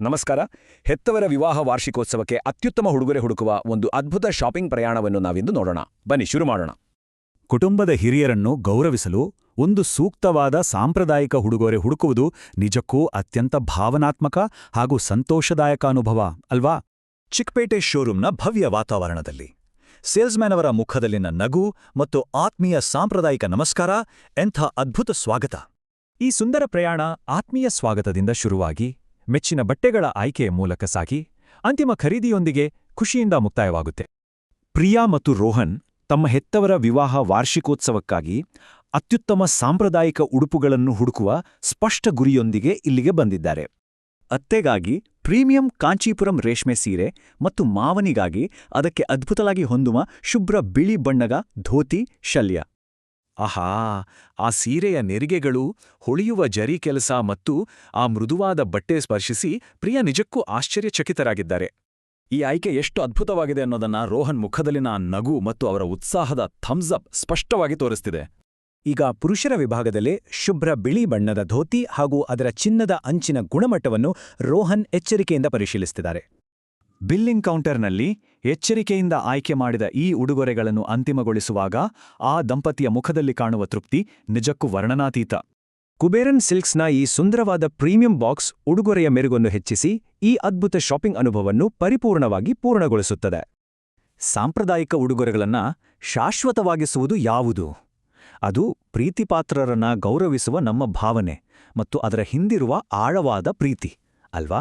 ನಮಸ್ಕಾರ. ಹೆತ್ತವರ ವಿವಾಹ ವಾರ್ಷಿಕೋತ್ಸವಕ್ಕೆ ಅತ್ಯುತ್ತಮ ಉಡುಗೊರೆ ಹುಡುಕುವ ಒಂದು ಅದ್ಭುತ ಶಾಪಿಂಗ್ ಪ್ರಯಾಣವನ್ನು ನಾವಿಂದು ನೋಡೋಣ. ಬನ್ನಿ ಶುರು ಮಾಡೋಣ. ಕುಟುಂಬದ ಹಿರಿಯರನ್ನು ಗೌರವಿಸಲು ಒಂದು ಸೂಕ್ತವಾದ ಸಾಂಪ್ರದಾಯಿಕ ಉಡುಗೊರೆ ಹುಡುಕುವುದು ನಿಜಕ್ಕೂ ಅತ್ಯಂತ ಭಾವನಾತ್ಮಕ ಹಾಗೂ ಸಂತೋಷದಾಯಕ ಅನುಭವ ಅಲ್ವಾ? ಚಿಕ್ಕಪೇಟೆ ಶೋರೂಮ್ನ ಭವ್ಯ ವಾತಾವರಣದಲ್ಲಿ ಸೇಲ್ಸ್ಮ್ಯಾನ್ ಅವರ ಮುಖದಲ್ಲಿನ ನಗು ಮತ್ತು ಆತ್ಮೀಯ ಸಾಂಪ್ರದಾಯಿಕ ನಮಸ್ಕಾರ, ಎಂಥ ಅದ್ಭುತ ಸ್ವಾಗತ! ಈ ಸುಂದರ ಪ್ರಯಾಣ ಆತ್ಮೀಯ ಸ್ವಾಗತದಿಂದ ಶುರುವಾಗಿ ಮೆಚ್ಚಿನ ಬಟ್ಟೆಗಳ ಆಯ್ಕೆಯ ಮೂಲಕ ಸಾಗಿ ಅಂತಿಮ ಖರೀದಿಯೊಂದಿಗೆ ಖುಷಿಯಿಂದ ಮುಕ್ತಾಯವಾಗುತ್ತೆ. ಪ್ರಿಯಾ ಮತ್ತು ರೋಹನ್ ತಮ್ಮ ಹೆತ್ತವರ ವಿವಾಹ ವಾರ್ಷಿಕೋತ್ಸವಕ್ಕಾಗಿ ಅತ್ಯುತ್ತಮ ಸಾಂಪ್ರದಾಯಿಕ ಉಡುಪುಗಳನ್ನು ಹುಡುಕುವ ಸ್ಪಷ್ಟ ಗುರಿಯೊಂದಿಗೆ ಇಲ್ಲಿಗೆ ಬಂದಿದ್ದಾರೆ. ಅತ್ತೆಗಾಗಿ ಪ್ರೀಮಿಯಂ ಕಾಂಚೀಪುರಂ ರೇಷ್ಮೆ ಸೀರೆ ಮತ್ತು ಮಾವನಿಗಾಗಿ ಅದಕ್ಕೆ ಅದ್ಭುತವಾಗಿ ಹೊಂದುವ ಶುಭ್ರ ಬಿಳಿ ಬಣ್ಣದ ಧೋತಿ ಶಲ್ಯ. ಆಹಾ, ಆ ಸೀರೆಯ ನೆರಿಗೆಗಳು, ಹೊಳೆಯುವ ಜರಿ ಕೆಲಸ ಮತ್ತು ಆ ಮೃದುವಾದ ಬಟ್ಟೆ ಸ್ಪರ್ಶಿಸಿ ಪ್ರಿಯಾ ನಿಜಕ್ಕೂ ಆಶ್ಚರ್ಯಚಕಿತರಾಗಿದ್ದಾರೆ. ಈ ಆಯ್ಕೆ ಎಷ್ಟು ಅದ್ಭುತವಾಗಿದೆ ಅನ್ನೋದನ್ನ ರೋಹನ್ ಮುಖದಲ್ಲಿನ ಆ ನಗು ಮತ್ತು ಅವರ ಉತ್ಸಾಹದ ಥಮ್ಸ್ ಅಪ್ ಸ್ಪಷ್ಟವಾಗಿ ತೋರಿಸ್ತಿದೆ. ಈಗ ಪುರುಷರ ವಿಭಾಗದಲ್ಲಿ ಶುಭ್ರ ಬಿಳಿ ಬಣ್ಣದ ಧೋತಿ ಹಾಗೂ ಅದರ ಚಿನ್ನದ ಅಂಚಿನ ಗುಣಮಟ್ಟವನ್ನು ರೋಹನ್ ಎಚ್ಚರಿಕೆಯಿಂದ ಪರಿಶೀಲಿಸುತ್ತಿದ್ದಾರೆ. ಬಿಲ್ಲಿಂಗ್ ಕೌಂಟರ್ನಲ್ಲಿ ಎಚ್ಚರಿಕೆಯಿಂದ ಆಯ್ಕೆ ಮಾಡಿದ ಈ ಉಡುಗೊರೆಗಳನ್ನು ಅಂತಿಮಗೊಳಿಸುವಾಗ ಆ ದಂಪತಿಯ ಮುಖದಲ್ಲಿ ಕಾಣುವ ತೃಪ್ತಿ ನಿಜಕ್ಕೂ ವರ್ಣನಾತೀತ. ಕುಬೇರನ್ ಸಿಲ್ಕ್ಸ್ನ ಈ ಸುಂದರವಾದ ಪ್ರೀಮಿಯಂ ಬಾಕ್ಸ್ ಉಡುಗೊರೆಯ ಮೆರುಗನ್ನು ಹೆಚ್ಚಿಸಿ ಈ ಅದ್ಭುತ ಶಾಪಿಂಗ್ ಅನುಭವವನ್ನು ಪರಿಪೂರ್ಣವಾಗಿ ಪೂರ್ಣಗೊಳಿಸುತ್ತದೆ. ಸಾಂಪ್ರದಾಯಿಕ ಉಡುಗೊರೆಗಳನ್ನು ಶಾಶ್ವತವಾಗಿಸುವುದು ಯಾವುದು? ಅದು ಪ್ರೀತಿಪಾತ್ರರನ್ನ ಗೌರವಿಸುವ ನಮ್ಮ ಭಾವನೆ ಮತ್ತು ಅದರ ಹಿಂದಿರುವ ಆಳವಾದ ಪ್ರೀತಿ ಅಲ್ವಾ?